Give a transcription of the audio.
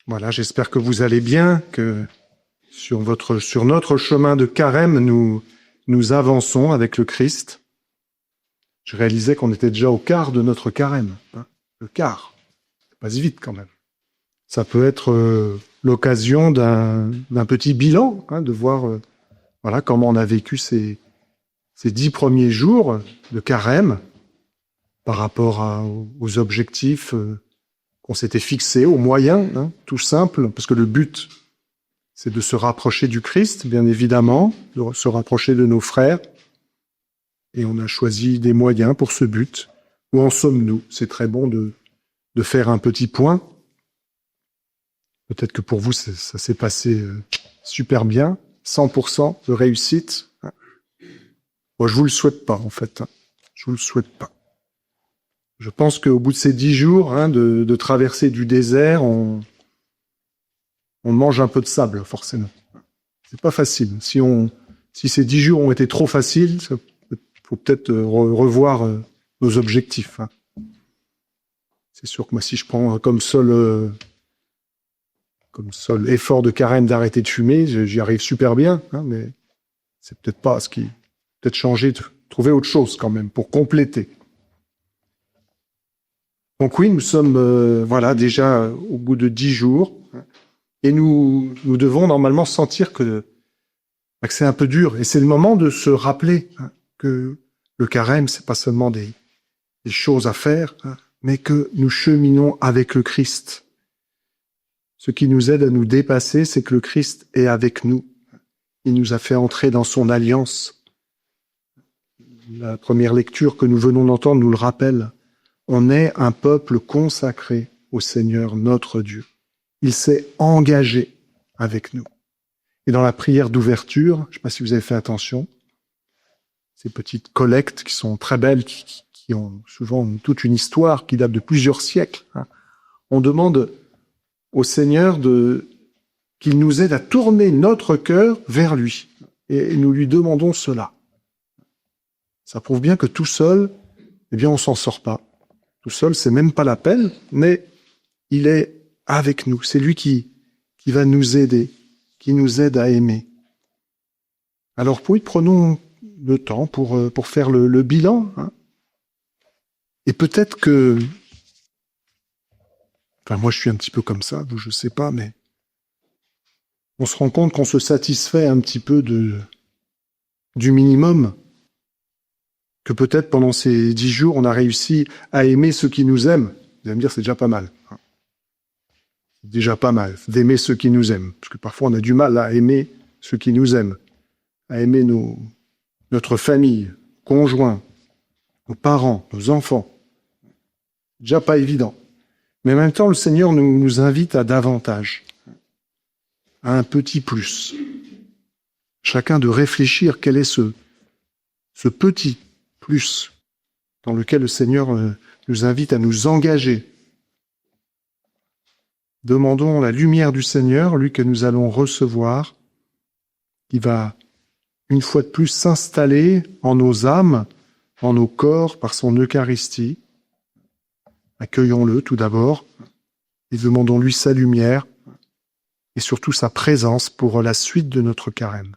Voilà, j'espère que vous allez bien, que sur notre chemin de carême, nous avançons avec le Christ. Je réalisais qu'on était déjà au quart de notre carême. Le quart. Ça passe vite quand même. Ça peut être l'occasion d'un petit bilan, de voir voilà, comment on a vécu ces 10 premiers jours de carême par rapport aux objectifs qu'on s'était fixés, aux moyens, tout simple, parce que le but, c'est de se rapprocher du Christ, bien évidemment, de se rapprocher de nos frères. Et on a choisi des moyens pour ce but. Où en sommes-nous? C'est très bon de faire un petit point. Peut-être que pour vous, ça s'est passé super bien, 100% de réussite. Moi, je vous le souhaite pas, en fait. Je vous le souhaite pas. Je pense qu'au bout de ces 10 jours de traversée du désert, on mange un peu de sable, forcément. C'est pas facile. Si ces 10 jours ont été trop faciles, il faut peut-être revoir nos objectifs. C'est sûr que moi, si je prends comme seul effort de carême d'arrêter de fumer, j'y arrive super bien, mais c'est peut-être pas ce qui... Peut-être changer, trouver autre chose quand même, pour compléter. Donc oui, nous sommes déjà au bout de 10 jours, et nous devons normalement sentir que c'est un peu dur, et c'est le moment de se rappeler que le carême, c'est pas seulement des choses à faire, mais que nous cheminons avec le Christ. Ce qui nous aide à nous dépasser, c'est que le Christ est avec nous. Il nous a fait entrer dans son alliance. La première lecture que nous venons d'entendre nous le rappelle. On est un peuple consacré au Seigneur notre Dieu. Il s'est engagé avec nous. Et dans la prière d'ouverture, je ne sais pas si vous avez fait attention, ces petites collectes qui sont très belles, qui ont souvent toute une histoire qui date de plusieurs siècles, on demande au Seigneur qu'il nous aide à tourner notre cœur vers lui. Et nous lui demandons cela. Ça prouve bien que tout seul, on s'en sort pas. Tout seul, c'est même pas la peine, mais il est avec nous. C'est lui qui va nous aider, qui nous aide à aimer. Alors, prenons le temps pour faire le bilan. Et peut-être que... moi, je suis un petit peu comme ça, vous, je sais pas, mais... On se rend compte qu'on se satisfait un petit peu du minimum. Que peut-être pendant ces 10 jours, on a réussi à aimer ceux qui nous aiment. Vous allez me dire, c'est déjà pas mal. C'est déjà pas mal d'aimer ceux qui nous aiment. Parce que parfois, on a du mal à aimer ceux qui nous aiment. À aimer notre famille, conjoint, nos parents, nos enfants. Déjà pas évident. Mais en même temps, le Seigneur nous invite à davantage. À un petit plus. Chacun de réfléchir quel est ce petit plus dans lequel le Seigneur nous invite à nous engager. Demandons la lumière du Seigneur, lui que nous allons recevoir, qui va une fois de plus s'installer en nos âmes, en nos corps, par son Eucharistie. Accueillons-le tout d'abord et demandons-lui sa lumière et surtout sa présence pour la suite de notre carême.